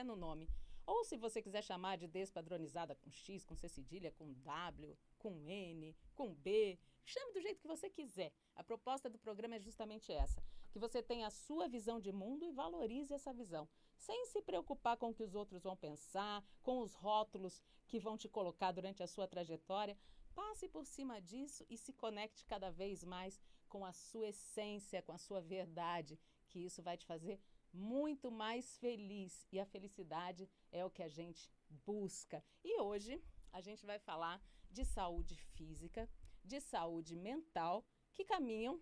até no nome. Ou se você quiser chamar de despadronizada com X, com C cedilha, com W, com N, com B, chame do jeito que você quiser. A proposta do programa é justamente essa, que você tenha a sua visão de mundo e valorize essa visão, sem se preocupar com o que os outros vão pensar, com os rótulos que vão te colocar durante a sua trajetória. Passe por cima disso e se conecte cada vez mais com a sua essência, com a sua verdade, que isso vai te fazer muito mais feliz. E a felicidade é o que a gente busca. E hoje a gente vai falar de saúde física, de saúde mental, que caminham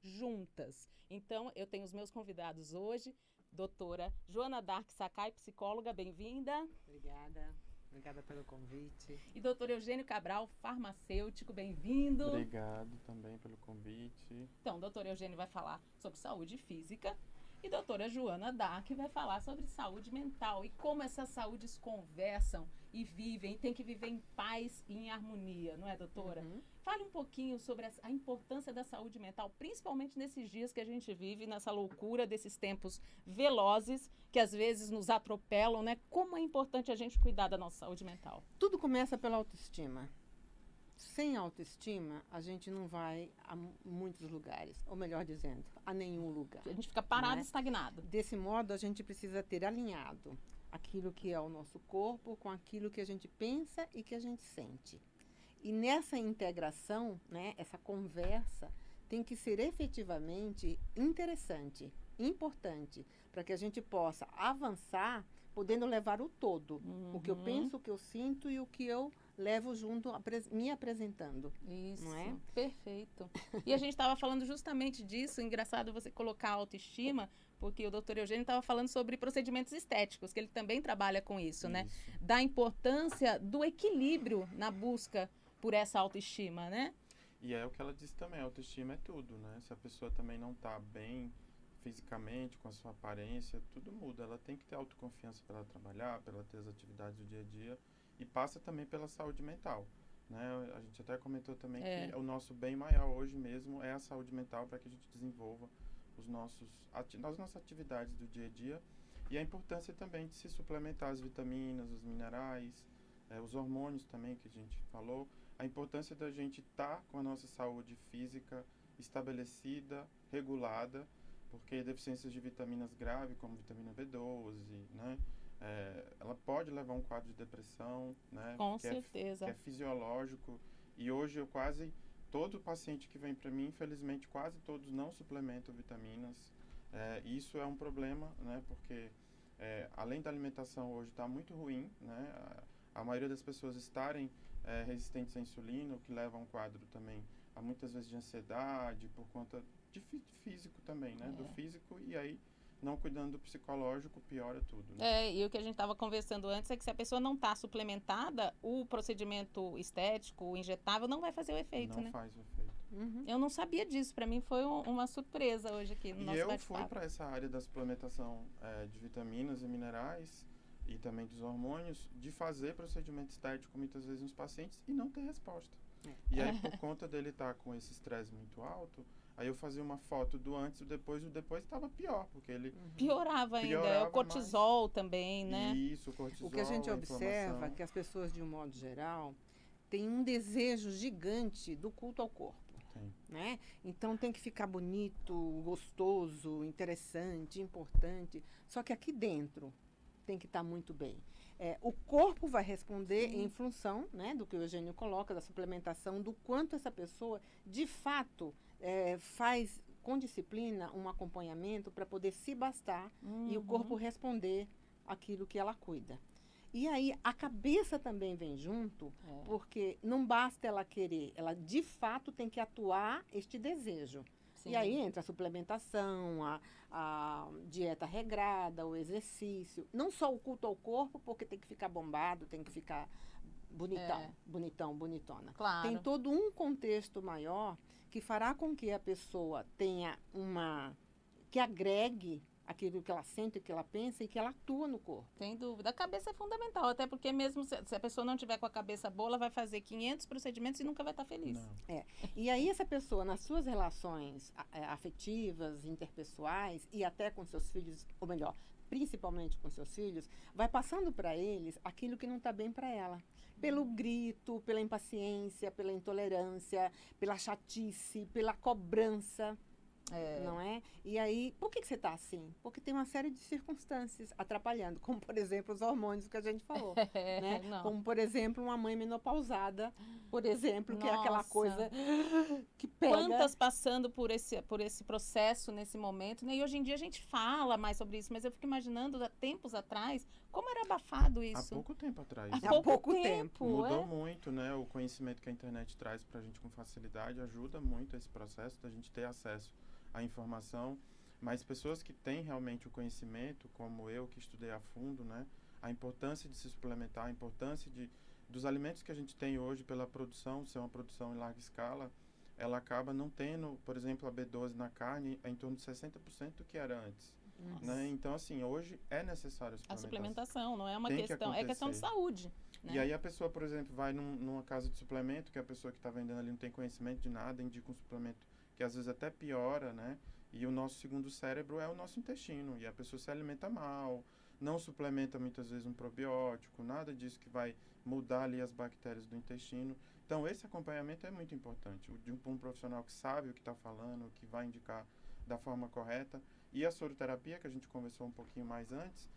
juntas. Então, eu tenho os meus convidados hoje, doutora Joana Dark Sakai, psicóloga, bem-vinda. Obrigada. Obrigada pelo convite. E doutor Eugênio Cabral, farmacêutico, bem-vindo. Obrigado também pelo convite. Então, doutor Eugênio vai falar sobre saúde física e doutora Joana Dark vai falar sobre saúde mental e como essas saúdes conversam e vivem, e tem que viver em paz e em harmonia, não é, doutora? Fale um pouquinho sobre a importância da saúde mental, principalmente nesses dias que a gente vive, nessa loucura desses tempos velozes, que às vezes nos atropelam, né? Como é importante a gente cuidar da nossa saúde mental. Tudo começa pela autoestima. Sem autoestima, a gente não vai a muitos lugares, ou melhor dizendo, a nenhum lugar. A gente fica parado, né? Estagnado. Desse modo, a gente precisa ter alinhado aquilo que é o nosso corpo com aquilo que a gente pensa e que a gente sente. E nessa integração, né, essa conversa tem que ser efetivamente interessante, importante, para que a gente possa avançar, podendo levar o todo. O que eu penso, o que eu sinto e o que eu levo junto, me apresentando. Isso, não é? Perfeito. E a gente estava falando justamente disso, engraçado você colocar a autoestima, porque o doutor Eugênio estava falando sobre procedimentos estéticos, que ele também trabalha com isso, né? Da importância do equilíbrio na busca por essa autoestima, né? E é o que ela disse também, a autoestima é tudo, né? Se a pessoa também não está bem fisicamente, com a sua aparência, tudo muda. Ela tem que ter autoconfiança para ela trabalhar, para ela ter as atividades do dia a dia, e passa também pela saúde mental, né? A gente até comentou também que o nosso bem maior hoje mesmo é a saúde mental, para que a gente desenvolva as nossas atividades do dia a dia, e a importância também de se suplementar as vitaminas, os minerais, os hormônios também que a gente falou, a importância da gente estar com a nossa saúde física estabelecida, regulada, porque deficiências de vitaminas graves, como vitamina B12, né, ela pode levar a um quadro de depressão, né, Com certeza. Que é fisiológico, e hoje todo paciente que vem para mim, infelizmente, quase todos não suplementam vitaminas. Isso é um problema, né, porque além da alimentação hoje está muito ruim, né, a maioria das pessoas estarem resistentes à insulina, o que leva a um quadro também, a muitas vezes de ansiedade, por conta de físico também, né, do físico, e aí não cuidando do psicológico, piora tudo, né? E o que a gente estava conversando antes é que se a pessoa não está suplementada, o procedimento estético, o injetável, não vai fazer o efeito, não né? faz o efeito. Eu não sabia disso, para mim foi uma surpresa hoje aqui no nosso E eu bate-papo. fui para essa área da suplementação de vitaminas e minerais e também dos hormônios, de fazer procedimento estético muitas vezes nos pacientes e não ter resposta. E aí, por conta dele estar com esse estresse muito alto, aí eu fazia uma foto do antes e o depois estava pior, porque ele piorava ainda, o cortisol também, né? Isso, o cortisol. O que a gente observa é que as pessoas, de um modo geral, têm um desejo gigante do culto ao corpo. Né? Então tem que ficar bonito, gostoso, interessante, importante. Só que aqui dentro tem que estar muito bem. O corpo vai responder em função, né, do que o Eugênio coloca, da suplementação, do quanto essa pessoa, de fato, faz com disciplina um acompanhamento para poder se bastar e o corpo responder aquilo que ela cuida. E aí a cabeça também vem junto, porque não basta ela querer, ela de fato tem que atuar este desejo. Sim. E aí entra a suplementação, a dieta regrada, o exercício. Não só o culto ao corpo, porque tem que ficar bombado, tem que ficar bonitona. Claro. Tem todo um contexto maior que fará com que a pessoa tenha que agregue aquilo que ela sente, que ela pensa e que ela atua no corpo. Sem dúvida. A cabeça é fundamental, até porque mesmo se a pessoa não tiver com a cabeça boa, ela vai fazer 500 procedimentos e nunca vai estar feliz. Não. E aí essa pessoa, nas suas relações afetivas, interpessoais e até com seus filhos, ou melhor, principalmente com seus filhos, vai passando para eles aquilo que não está bem para ela. Pelo grito, pela impaciência, pela intolerância, pela chatice, pela cobrança. Não é? E aí, por que você está assim? Porque tem uma série de circunstâncias atrapalhando, como, por exemplo, os hormônios que a gente falou. Né? Como, por exemplo, uma mãe menopausada, por exemplo, que é aquela coisa que pega. Quantas passando por esse processo nesse momento, né? E hoje em dia a gente fala mais sobre isso, mas eu fico imaginando, há tempos atrás, como era abafado isso. Há pouco tempo atrás. Há pouco tempo. Mudou muito, né? O conhecimento que a internet traz para a gente com facilidade ajuda muito esse processo da gente ter acesso à informação, mas pessoas que têm realmente o conhecimento, como eu que estudei a fundo, né? A importância de se suplementar, a importância dos alimentos que a gente tem hoje pela produção, ser uma produção em larga escala, ela acaba não tendo, por exemplo, a B12 na carne em torno de 60% do que era antes. Né? Então, assim, hoje é necessário a suplementação, não é uma questão, é questão de saúde. Né? E aí a pessoa, por exemplo, vai numa casa de suplemento, que a pessoa que está vendendo ali não tem conhecimento de nada, indica um suplemento que às vezes até piora, né? E o nosso segundo cérebro é o nosso intestino, e a pessoa se alimenta mal, não suplementa muitas vezes um probiótico, nada disso que vai mudar ali as bactérias do intestino. Então, esse acompanhamento é muito importante, de um profissional que sabe o que está falando, que vai indicar da forma correta. E a soroterapia, que a gente conversou um pouquinho mais antes,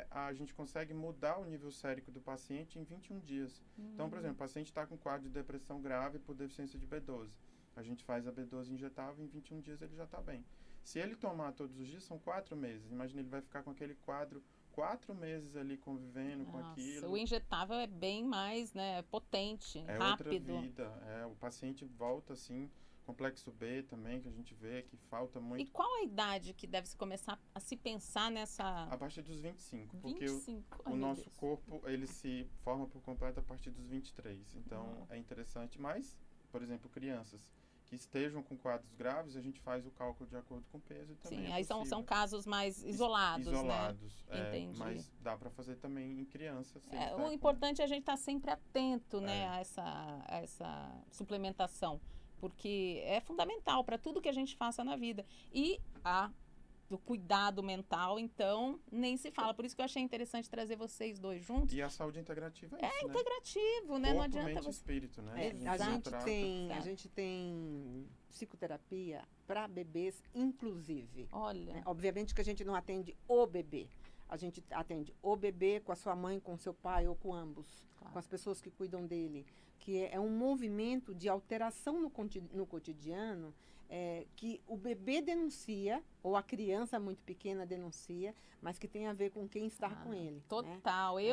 a gente consegue mudar o nível sérico do paciente em 21 dias. Então, por exemplo, o paciente está com quadro de depressão grave por deficiência de B12. A gente faz a B12 injetável, em 21 dias ele já está bem. Se ele tomar todos os dias, são 4 meses. Imagina, ele vai ficar com aquele quadro 4 meses ali convivendo com aquilo. O injetável é bem mais, né, potente, é rápido. Outra vida. O paciente volta, assim, complexo B também, que a gente vê que falta muito. E qual a idade que deve se começar a se pensar nessa... A partir dos 25, porque 25? o nosso corpo, ele se forma por completo a partir dos 23. Então, é interessante, mas, por exemplo, crianças que estejam com quadros graves, a gente faz o cálculo de acordo com o peso e também. Sim, aí são casos mais isolados, né? Entendi. Mas dá para fazer também em crianças. O importante é a gente estar sempre atento, né, a essa suplementação, porque é fundamental para tudo que a gente faça na vida. E o cuidado mental, então, nem se fala. Por isso que eu achei interessante trazer vocês dois juntos. E a saúde integrativa é isso, integrativo, né? Corpo, Não adianta mente você... e espírito, né? A gente tem psicoterapia para bebês, inclusive. Olha. Né? Obviamente que a gente não atende o bebê. A gente atende o bebê com a sua mãe, com o seu pai ou com ambos. Claro. Com as pessoas que cuidam dele. Que é um movimento de alteração no cotidiano, que o bebê denuncia, ou a criança muito pequena denuncia, mas que tem a ver com quem está com ele. Total. Né?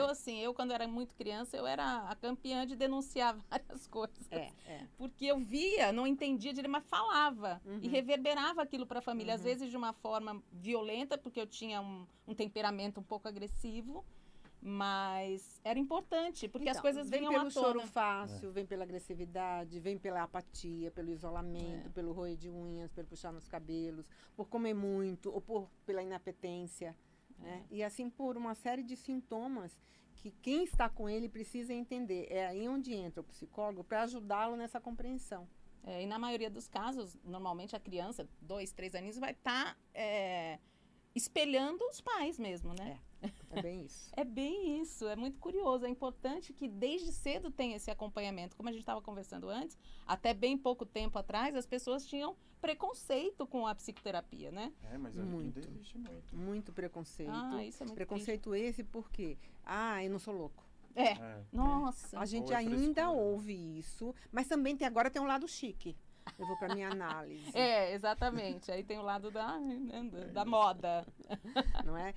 Eu quando era muito criança, eu era a campeã de denunciar várias coisas. Porque eu via, não entendia direito, mas falava. E reverberava aquilo para a família. Às vezes de uma forma violenta, porque eu tinha um temperamento um pouco agressivo. Mas era importante, porque as coisas vinham à tona. Vem pelo choro fácil, vem pela agressividade, vem pela apatia, pelo isolamento, pelo roer de unhas, pelo puxar nos cabelos, por comer muito, ou pela inapetência. Né? E assim por uma série de sintomas que quem está com ele precisa entender. É aí onde entra o psicólogo para ajudá-lo nessa compreensão. E na maioria dos casos, normalmente a criança, 2, 3 aninhos, vai estar espelhando os pais mesmo, né? É bem isso. É bem isso, é muito curioso. É importante que desde cedo tenha esse acompanhamento. Como a gente estava conversando antes, até bem pouco tempo atrás, as pessoas tinham preconceito com a psicoterapia, né? Mas ainda existe muito. Muito preconceito. Isso é muito preconceito triste. Esse porque, eu não sou louco. Nossa. A gente ainda ouve isso, mas também agora tem um lado chique. Eu vou para minha análise. Exatamente. Aí tem o lado da moda. Não é?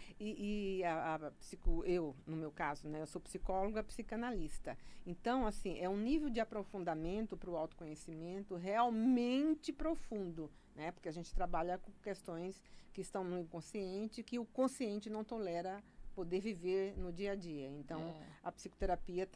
Eu, no meu caso, né, eu sou psicóloga psicanalista. Então, assim, é um nível de aprofundamento para o autoconhecimento realmente profundo, né? Porque a gente trabalha com questões que estão no inconsciente, que o consciente não tolera poder viver no dia a dia. Então, a psicoterapia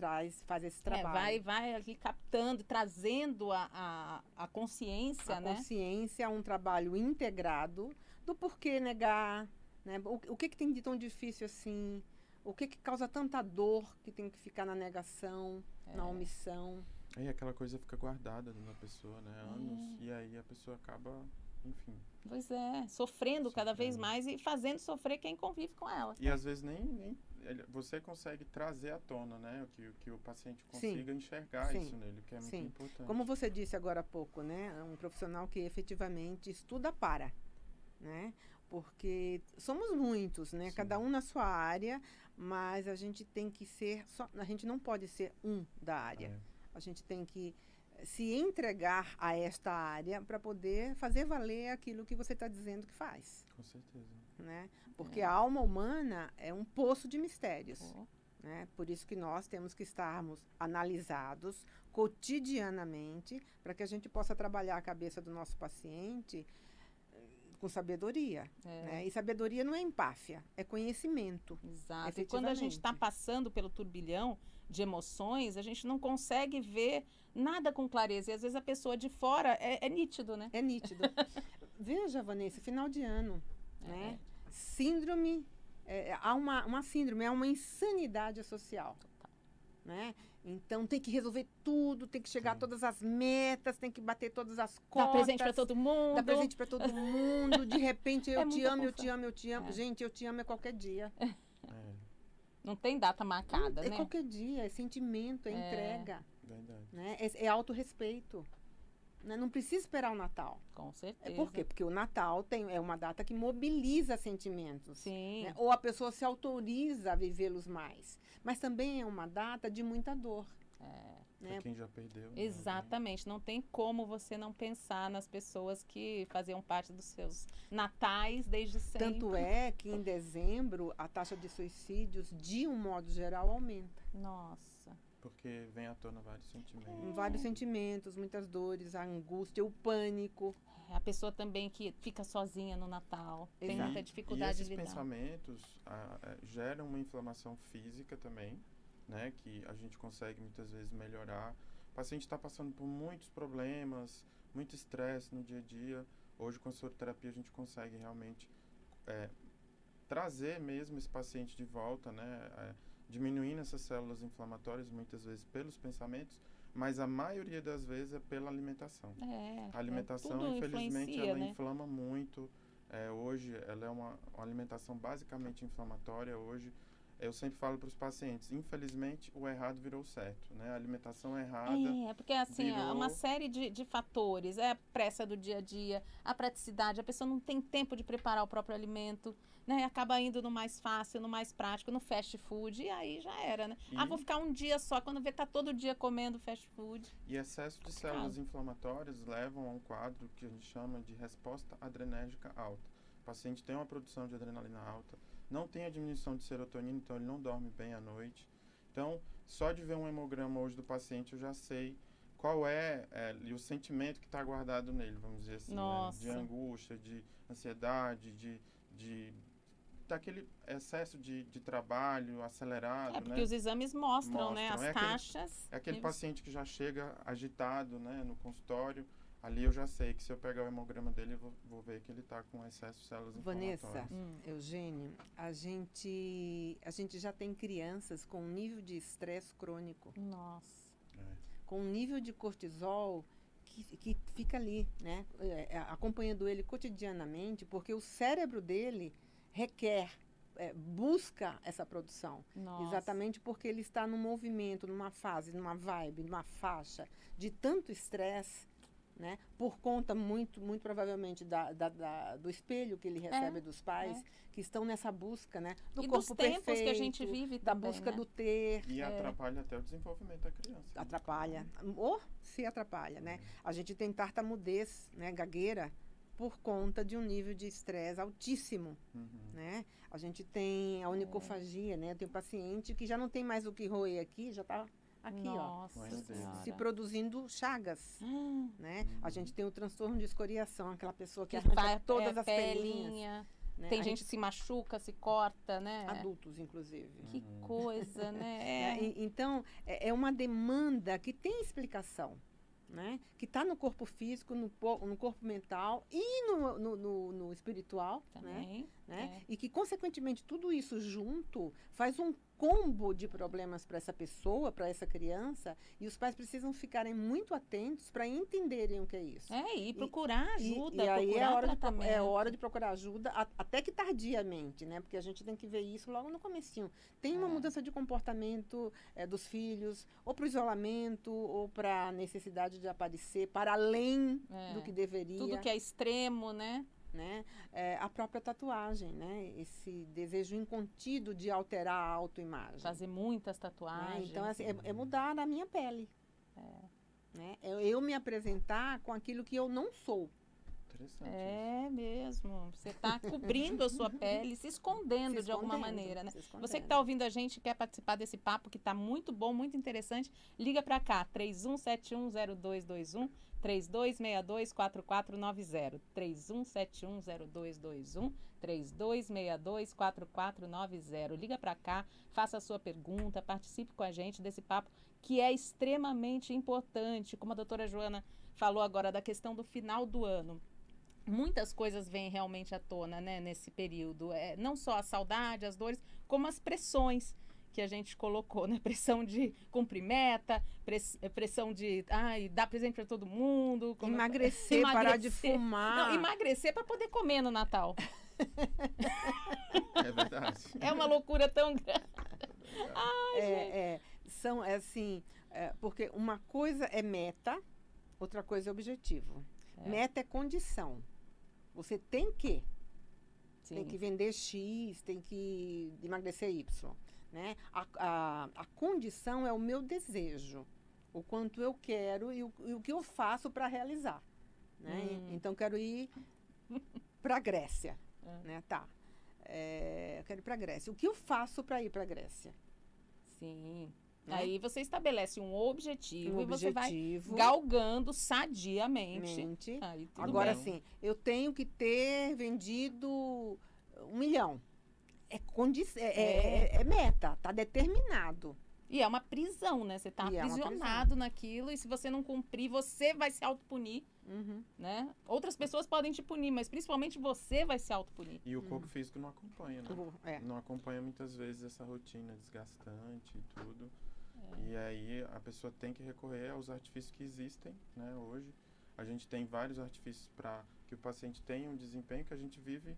faz esse trabalho. Vai ali captando, trazendo a consciência, né? A consciência é um trabalho integrado do porquê negar, né? O que tem de tão difícil assim? O que causa tanta dor que tem que ficar na negação, na omissão? Aí aquela coisa fica guardada na pessoa, né? Anos. E aí a pessoa acaba enfim. Pois é, sofrendo cada vez mais e fazendo sofrer quem convive com ela. E às vezes nem você consegue trazer à tona, né? Que o paciente consiga enxergar isso nele, que é muito importante. Como você disse agora há pouco, né? Um profissional que efetivamente estuda para, né? Porque somos muitos, né? Cada um na sua área, mas a gente tem que ser a gente não pode ser um da área. A gente tem que se entregar a esta área para poder fazer valer aquilo que você está dizendo que faz. Com certeza. Né? Porque a alma humana é um poço de mistérios. Né? Por isso que nós temos que estarmos analisados cotidianamente para que a gente possa trabalhar a cabeça do nosso paciente com sabedoria. Né? E sabedoria não é empáfia, é conhecimento. Exato. E quando a gente está passando pelo turbilhão de emoções, a gente não consegue ver nada com clareza. E às vezes a pessoa de fora é nítido, né? É nítido. Veja, Vanessa, final de ano, né? Síndrome, há uma síndrome, há uma insanidade social. Né? Então tem que resolver tudo, tem que chegar a todas as metas, tem que bater todas as cotas. Dar presente para todo mundo. Dar presente para todo mundo. De repente, eu te amo, eu te amo, eu te amo. Gente, eu te amo é qualquer dia. Não tem data marcada, né? É qualquer dia, é sentimento, é entrega. Verdade. Né? É autorrespeito. Né? Não precisa esperar o Natal. Com certeza. Por quê? Porque o Natal é uma data que mobiliza sentimentos. Sim. Né? Ou a pessoa se autoriza a vivê-los mais. Mas também é uma data de muita dor. Pra quem já perdeu. Exatamente. Não tem como você não pensar nas pessoas que faziam parte dos seus natais desde sempre. Tanto é que em dezembro a taxa de suicídios, de um modo geral, aumenta. Nossa. Porque vem à tona vários sentimentos. Vários sentimentos, muitas dores, a angústia, o pânico. A pessoa também que fica sozinha no Natal. Tem muita dificuldade de lidar. E esses pensamentos geram uma inflamação física também, né? Que a gente consegue muitas vezes melhorar. O paciente está passando por muitos problemas, muito estresse no dia a dia. Hoje, com a soroterapia, a gente consegue realmente trazer mesmo esse paciente de volta, né? Diminuindo essas células inflamatórias, muitas vezes pelos pensamentos, mas a maioria das vezes é pela alimentação. A alimentação, infelizmente, ela inflama muito. Hoje, ela é uma alimentação basicamente inflamatória. Hoje, eu sempre falo para os pacientes, infelizmente, o errado virou certo, né? A alimentação errada porque assim, é uma série de fatores. É a pressa do dia a dia, a praticidade, a pessoa não tem tempo de preparar o próprio alimento, né? Acaba indo no mais fácil, no mais prático, no fast food, e aí já era, né? Vou ficar um dia só, quando vê, tá todo dia comendo fast food. E excesso de células inflamatórias levam a um quadro que a gente chama de resposta adrenérgica alta. O paciente tem uma produção de adrenalina alta, não tem a diminuição de serotonina, então ele não dorme bem à noite. Então, só de ver um hemograma hoje do paciente, eu já sei qual é o sentimento que está guardado nele, vamos dizer assim, né? De angústia, de ansiedade, daquele excesso de trabalho acelerado. Porque os exames mostram, né? As taxas. É aquele paciente que já chega agitado, né, no consultório. Ali eu já sei que se eu pegar o hemograma dele, eu vou ver que ele está com excesso de células inflamatórias. Vanessa, Eugênio, a gente já tem crianças com um nível de estresse crônico. Nossa. Com um nível de cortisol que fica ali, né? Acompanhando ele cotidianamente, porque o cérebro dele requer, busca essa produção. Nossa. Exatamente porque ele está num movimento, numa fase, numa vibe, numa faixa de tanto estresse, né? Por conta muito provavelmente do espelho que ele recebe dos pais, que estão nessa busca, né? Do e corpo dos tempos perfeito, que a gente vive da também, busca né? do ter. E atrapalha até o desenvolvimento da criança. Atrapalha. Ou se atrapalha, né? A gente tem tartamudez, né? Gagueira, por conta de um nível de estresse altíssimo, né? A gente tem a onicofagia, né? Tem um paciente que já não tem mais o que roer aqui, já está aqui, Nossa ó, se produzindo chagas, né? A gente tem o transtorno de escoriação, aquela pessoa que arranca todas as pelinhas. Né? Tem gente que se machuca, se corta, né? Adultos, inclusive. Que coisa, né? Então, é uma demanda que tem explicação, né? Que está no corpo físico, no corpo mental e no espiritual, também. né? né? E que, consequentemente, tudo isso junto faz um combo de problemas para essa pessoa, para essa criança, e os pais precisam ficarem muito atentos para entenderem o que é isso. E procurar ajuda, e aí procurar é hora de procurar ajuda, até que tardiamente, né? Porque a gente tem que ver isso logo no comecinho. Tem uma mudança de comportamento dos filhos, ou para o isolamento, ou para a necessidade de aparecer, para além do que deveria. Tudo que é extremo, né? A própria tatuagem, né? Esse desejo incontido de alterar a autoimagem. Fazer muitas tatuagens. Então, assim, é mudar a minha pele. Né? É eu me apresentar com aquilo que eu não sou. Interessante isso. Mesmo. Você está cobrindo a sua pele, se escondendo de alguma maneira, né? Você que está ouvindo a gente, quer participar desse papo que está muito bom, muito interessante, liga para cá, 31710221, 3262-4490, 31710221, 3262-4490. Liga para cá, faça a sua pergunta, participe com a gente desse papo que é extremamente importante, como a doutora Joana falou agora da questão do final do ano. Muitas coisas vêm realmente à tona, né, nesse período. Não só a saudade, as dores, como as pressões que a gente colocou, né? Pressão de cumprir meta, pressão de dar presente para todo mundo. Emagrecer, parar de fumar. Não, emagrecer para poder comer no Natal. É verdade. É uma loucura tão grande. São assim, porque uma coisa é meta, outra coisa é objetivo. Meta é condição. Você tem que. Sim. Tem que vender X, tem que emagrecer Y. Né? A condição é o meu desejo, o quanto eu quero e o que eu faço para realizar. Né? Então, quero ir para a Grécia. Né? Eu quero ir para a Grécia. O que eu faço para ir para a Grécia? Sim. Aí você estabelece um objetivo e você vai galgando sadiamente. Agora, sim, eu tenho que ter vendido 1 milhão. É meta, está determinado. E é uma prisão, né? Você está aprisionado naquilo e se você não cumprir, você vai se autopunir. Né? Outras pessoas podem te punir, mas principalmente você vai se autopunir. E o corpo físico não acompanha, né? Não acompanha muitas vezes essa rotina desgastante e tudo. E aí a pessoa tem que recorrer aos artifícios que existem, né? Hoje a gente tem vários artifícios para que o paciente tenha um desempenho, que a gente vive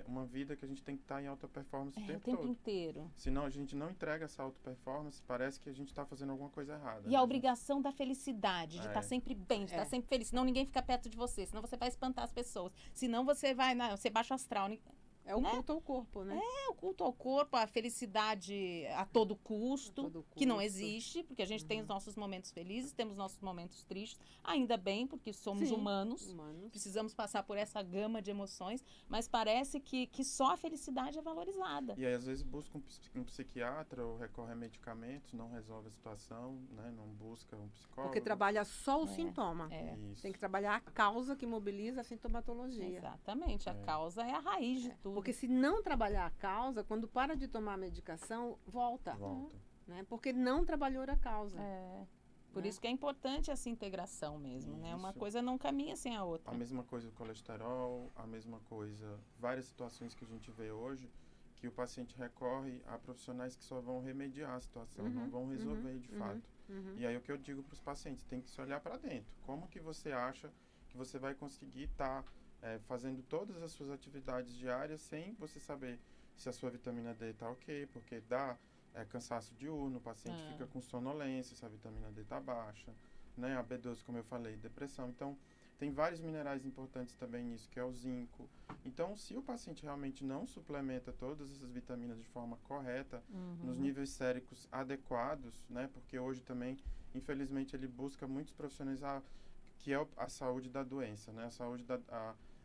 uma vida que a gente tem que estar em alta performance o tempo todo. Inteiro. Senão a gente não entrega essa alta performance, parece que a gente está fazendo alguma coisa errada. E a obrigação da felicidade, de estar sempre bem, de estar sempre feliz. Senão ninguém fica perto de você, senão você vai espantar as pessoas. Senão você vai, você baixa o astral. É o culto ao corpo, né? O culto ao corpo, a felicidade a todo custo, que não existe, porque a gente tem os nossos momentos felizes, temos nossos momentos tristes, ainda bem, porque somos humanos, precisamos passar por essa gama de emoções, mas parece que só a felicidade é valorizada. E aí, às vezes, busca um psiquiatra ou recorre a medicamentos, não resolve a situação, né? Não busca um psicólogo. Porque trabalha só o sintoma. Tem que trabalhar a causa que mobiliza a sintomatologia. Exatamente, a causa é a raiz de tudo. Porque se não trabalhar a causa, quando para de tomar a medicação, volta. Né? Porque não trabalhou a causa. Por isso que é importante essa integração mesmo, né? Uma coisa não caminha sem a outra. A mesma coisa o colesterol, a mesma coisa, várias situações que a gente vê hoje, que o paciente recorre a profissionais que só vão remediar a situação, não vão resolver de fato. E aí o que eu digo para os pacientes, tem que se olhar para dentro. Como que você acha que você vai conseguir estar fazendo todas as suas atividades diárias sem você saber se a sua vitamina D está ok, porque dá cansaço diurno, o paciente fica com sonolência, se a vitamina D está baixa, né? A B12, como eu falei, depressão. Então, tem vários minerais importantes também nisso, que é o zinco. Então, se o paciente realmente não suplementa todas essas vitaminas de forma correta, nos níveis séricos adequados, né? Porque hoje também, infelizmente, ele busca muitos profissionais que é a saúde da doença, né? A saúde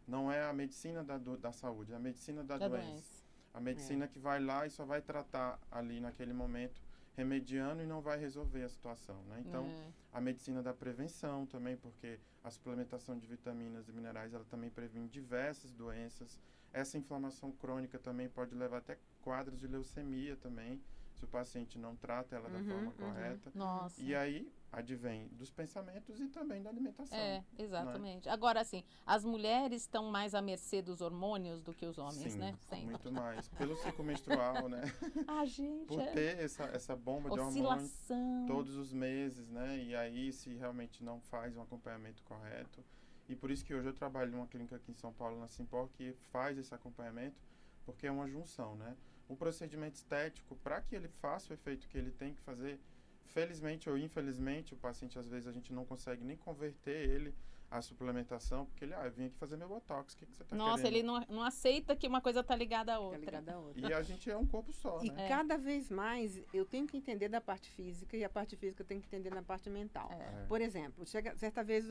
não é a medicina da saúde, é a medicina da doença. A medicina que vai lá e só vai tratar ali naquele momento, remediando e não vai resolver a situação, né? Então, a medicina da prevenção também, porque a suplementação de vitaminas e minerais, ela também previne diversas doenças. Essa inflamação crônica também pode levar até quadros de leucemia também. se o paciente não trata ela da forma correta. Nossa. E aí advém dos pensamentos e também da alimentação. Exatamente. Agora, assim, as mulheres estão mais à mercê dos hormônios do que os homens, Sim, né? Sempre. muito mais. Pelo ciclo menstrual, né? Gente, Por ter essa bomba de hormônios oscilação. todos os meses, né? E aí, se realmente não faz um acompanhamento correto. E por isso que hoje eu trabalho numa clínica aqui em São Paulo, na Simpor, que faz esse acompanhamento, porque é uma junção, né? O procedimento estético, para que ele faça o efeito que ele tem que fazer, felizmente ou infelizmente, o paciente, às vezes, a gente não consegue nem converter ele à suplementação, porque ele, eu vim aqui fazer meu botox, o que você tá Nossa, querendo? ele não aceita que uma coisa tá ligada à É outra. ligada a outra. E a gente é um corpo só, E né? cada vez mais eu tenho que entender da parte física e a parte física eu tenho que entender da parte mental. É. Por exemplo, certa vez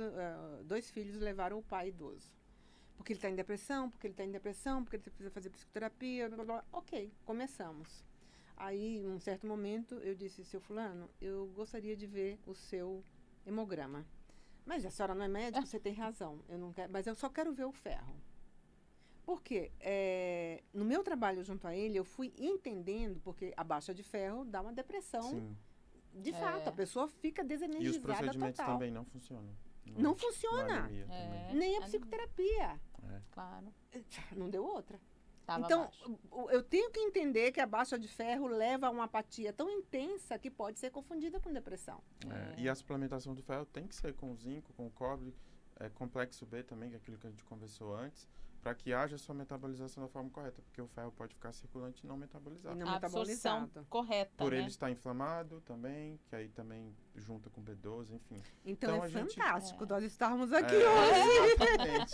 2 filhos levaram o pai idoso. Porque ele está em depressão, porque ele precisa fazer psicoterapia, blá, blá, blá. Ok, começamos. Aí, em um certo momento, eu disse, seu fulano, eu gostaria de ver o seu hemograma. Mas a senhora não é médica, você tem razão. Eu não quero, mas eu só quero ver o ferro. Por quê? No meu trabalho junto a ele, eu fui entendendo, porque a baixa de ferro dá uma depressão. Sim. De fato, a pessoa fica E os desenergizada procedimentos total. também não funcionam. Não funciona. anemia também. Nem a psicoterapia. Claro. Não deu outra. Tava Então, baixo. eu tenho que entender que a baixa de ferro leva a uma apatia tão intensa que pode ser confundida com depressão. E a suplementação do ferro tem que ser com zinco, com cobre, complexo B também, que é aquilo que a gente conversou antes, para que haja a sua metabolização da forma correta, porque o ferro pode ficar circulante e não metabolizado. E não A absorção metabolizado. correta, Por né? ele estar inflamado também, que aí também junta com B12, enfim. Então, Então, é a gente- fantástico nós estarmos aqui É, hoje. exatamente.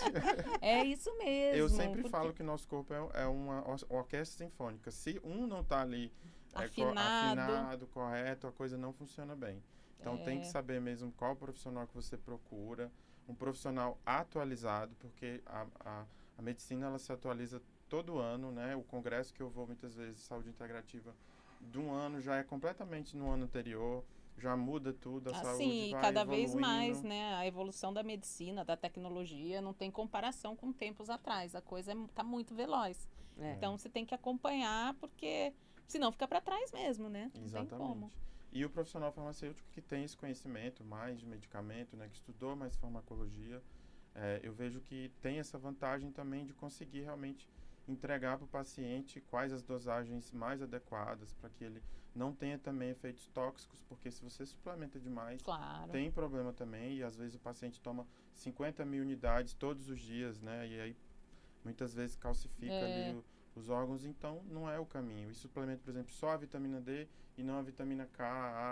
É isso mesmo. Eu sempre porque falo que o nosso corpo é uma orquestra sinfônica. Se um não está ali Afinado. correto, a coisa não funciona bem. Então tem que saber mesmo qual profissional que você procura, um profissional atualizado, porque a medicina ela se atualiza todo ano, né? O congresso que eu vou muitas vezes, saúde integrativa, de um ano já é completamente no ano anterior, já muda tudo, a saúde Assim, vai cada vez evoluindo. mais, né? A evolução da medicina, da tecnologia, não tem comparação com tempos atrás. A coisa está muito veloz. Então, você tem que acompanhar, porque senão fica para trás mesmo, né? Não tem como. Exatamente. E o profissional farmacêutico que tem esse conhecimento mais de medicamento, né, que estudou mais farmacologia, eu vejo que tem essa vantagem também de conseguir realmente entregar para o paciente quais as dosagens mais adequadas para que ele não tenha também efeitos tóxicos, porque se você suplementa demais, Claro. tem problema também, e às vezes o paciente toma 50 mil unidades todos os dias, né, e aí muitas vezes calcifica ali os órgãos, então não é o caminho. E suplemento, por exemplo, só a vitamina D e não a vitamina K,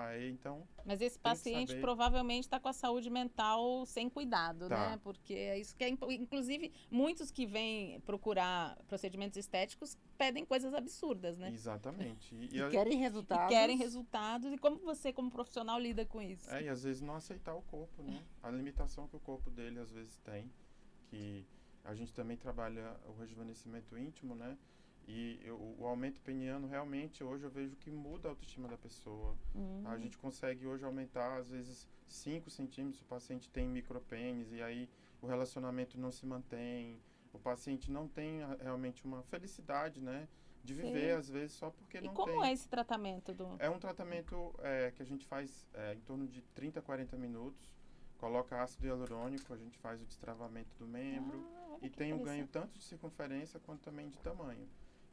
A, E, então... Mas esse tem que paciente saber. provavelmente está com a saúde mental sem cuidado, Tá. né? Porque é isso que é... Inclusive, muitos que vêm procurar procedimentos estéticos pedem coisas absurdas, né? Exatamente. E querem resultados. Querem resultados. E como você, como profissional, lida com isso? E às vezes não aceitar o corpo, né? A limitação que o corpo dele às vezes tem, que a gente também trabalha o rejuvenescimento íntimo, né? E o aumento peniano realmente hoje eu vejo que muda a autoestima da pessoa. A gente consegue hoje aumentar às vezes 5 centímetros, o paciente tem micropênis e aí o relacionamento não se mantém, o paciente não tem realmente uma felicidade, né? De viver às vezes só porque E não como tem. é esse tratamento do... É um tratamento que a gente faz em torno de 30 a 40 minutos, coloca ácido hialurônico, a gente faz o destravamento do membro e tem um ganho tanto de circunferência quanto também de tamanho.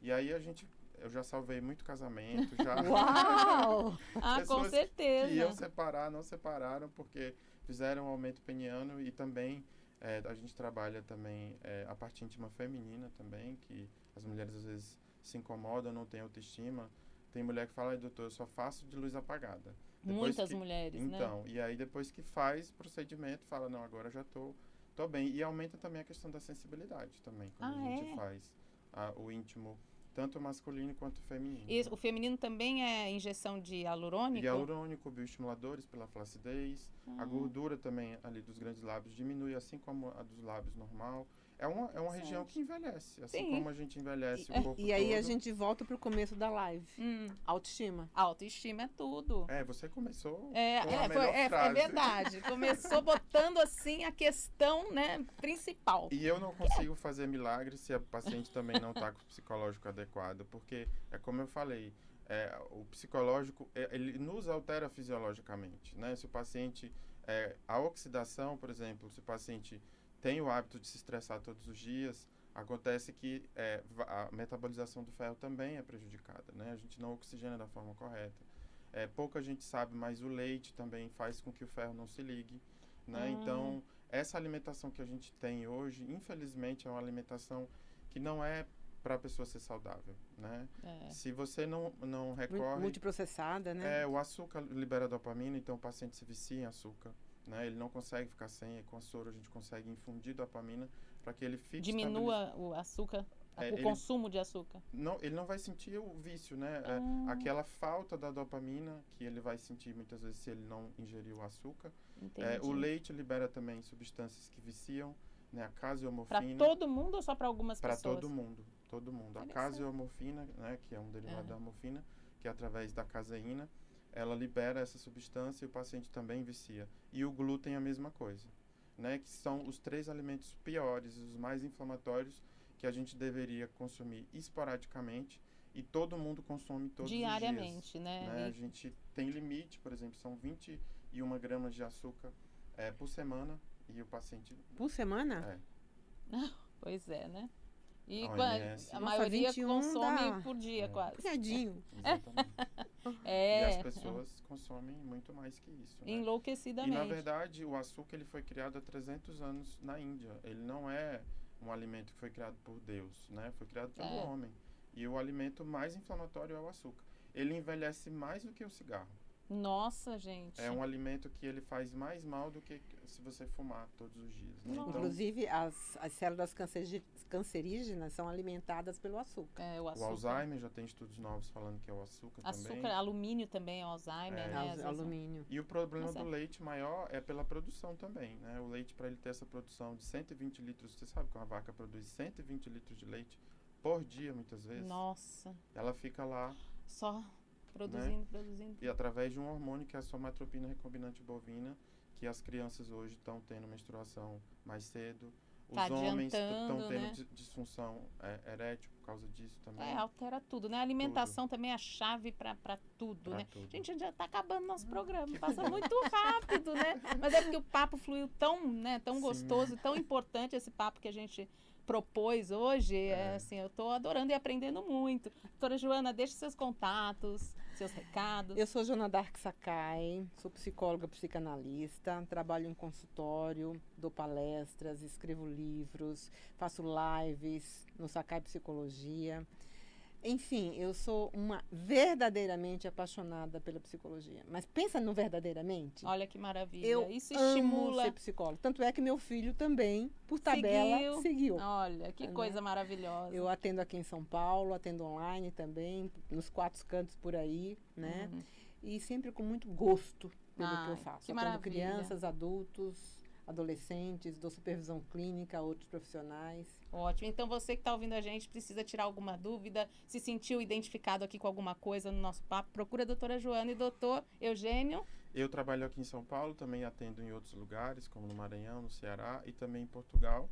E aí eu já salvei muito casamento, já... Uau! Ah, com pessoas certeza. que iam separar, não separaram porque fizeram um aumento peniano e também a gente trabalha também a parte íntima feminina também, que as mulheres às vezes se incomodam, não têm autoestima. Tem mulher que fala, "Ai, doutor, eu só faço de luz apagada." Muitas mulheres, né? Então, e aí depois que faz procedimento, fala, não, agora já tô bem. E aumenta também a questão da sensibilidade também, quando a gente faz o íntimo, tanto masculino quanto feminino. E o feminino também é injeção de hialurônico? Hialurônico, bioestimuladores pela flacidez. A gordura também ali dos grandes lábios diminui, assim como a dos lábios normal. É uma região que envelhece, assim como a gente envelhece o corpo E aí todo. a gente volta pro começo da live. Autoestima. Autoestima é tudo. Você começou com a É melhor frase. verdade. Começou botando assim a questão, né, principal. E eu não consigo fazer milagre se a paciente também não está com o psicológico adequado, porque é como eu falei, o psicológico, ele nos altera fisiologicamente, né? Se o paciente, a oxidação, por exemplo, se o paciente tem o hábito de se estressar todos os dias, acontece que a metabolização do ferro também é prejudicada, né? A gente não oxigena da forma correta. Pouca gente sabe, mas o leite também faz com que o ferro não se ligue, né? Então, essa alimentação que a gente tem hoje, infelizmente, é uma alimentação que não é para a pessoa ser saudável, né? Se você não recorre... Multiprocessada, né? O açúcar libera dopamina, então o paciente se vicia em açúcar, né? Ele não consegue ficar sem, e com a soro a gente consegue infundir dopamina para que ele fique... Diminua o açúcar, o consumo de açúcar. Não, ele não vai sentir o vício, né? Aquela falta da dopamina que ele vai sentir muitas vezes se ele não ingerir o açúcar. O leite libera também substâncias que viciam, né? A caseomorfina. Para todo mundo ou só para algumas pessoas? Para todo mundo. A caseomorfina, né, que é um derivado da morfina, que é através da caseína, ela libera essa substância e o paciente também vicia. E o glúten é a mesma coisa, né, que são os 3 alimentos piores, os mais inflamatórios, que a gente deveria consumir esporadicamente e todo mundo consome todos diariamente, os dias. Né? A gente tem limite, por exemplo, são 21 gramas de açúcar por semana e o paciente... Por semana? Pois é, né? E a Nossa, maioria consome por dia, quase. Exatamente. E as pessoas consomem muito mais que isso, né? Enlouquecidamente. E, na verdade, o açúcar ele foi criado há 300 anos na Índia. Ele não é um alimento que foi criado por Deus, né? Foi criado pelo homem. E o alimento mais inflamatório é o açúcar. Ele envelhece mais do que o cigarro. Nossa, gente. É um alimento que ele faz mais mal do que se você fumar todos os dias, né? Então, inclusive, as células cancerígenas são alimentadas pelo açúcar. O açúcar. O Alzheimer, já tem estudos novos falando que é o açúcar também. Alumínio também é Alzheimer, né? Alumínio. E o problema do leite maior é pela produção também, né? O leite, para ele ter essa produção de 120 litros, você sabe que uma vaca produz 120 litros de leite por dia, muitas vezes. Nossa. Ela fica lá... Só... Produzindo. E através de um hormônio que é a somatropina recombinante bovina, que as crianças hoje estão tendo menstruação mais cedo. Os homens estão tendo disfunção erétil por causa disso também. Altera tudo, né? A alimentação também é a chave para tudo, né? Tudo. Gente, já está acabando nosso programa, passa muito rápido, né? Mas é porque o papo fluiu tão gostoso, tão importante esse papo que a gente propôs hoje. Assim, eu estou adorando e aprendendo muito. Doutora Joana, deixe seus contatos, seus recados. Eu sou Joana Dark Sakai, sou psicóloga psicanalista, trabalho em consultório, dou palestras, escrevo livros, faço lives no Sakai Psicologia. Enfim, eu sou uma verdadeiramente apaixonada pela psicologia. Mas pensa no verdadeiramente. Olha que maravilha. Isso amo estimula. Ser psicóloga. Tanto é que meu filho também, por tabela, seguiu. Olha, que coisa maravilhosa. Eu atendo aqui em São Paulo, atendo online também, nos 4 cantos por aí, né? E sempre com muito gosto pelo que eu faço. Que atendo maravilha. Crianças, adultos, adolescentes, dou supervisão clínica a outros profissionais. Ótimo. Então, você que está ouvindo a gente, precisa tirar alguma dúvida, se sentiu identificado aqui com alguma coisa no nosso papo, procura a doutora Joana e doutor Eugênio. Eu trabalho aqui em São Paulo, também atendo em outros lugares, como no Maranhão, no Ceará e também em Portugal.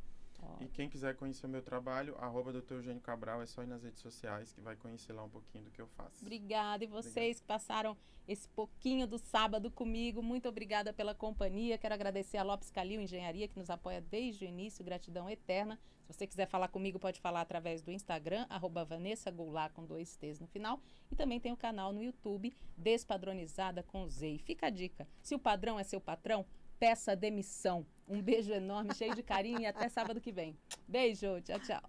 E quem quiser conhecer o meu trabalho, @Dr. Eugênio Cabral, é só ir nas redes sociais que vai conhecer lá um pouquinho do que eu faço. Obrigada. E vocês que passaram esse pouquinho do sábado comigo, muito obrigada pela companhia. Quero agradecer a Lopes Calil Engenharia, que nos apoia desde o início. Gratidão eterna. Se você quiser falar comigo, pode falar através do Instagram, @Vanessa Goulart, com 2 T's no final. E também tem o canal no YouTube, Despadronizada com Z. E fica a dica, se o padrão é seu patrão, peça demissão. Um beijo enorme, cheio de carinho e até sábado que vem. Beijo, tchau, tchau.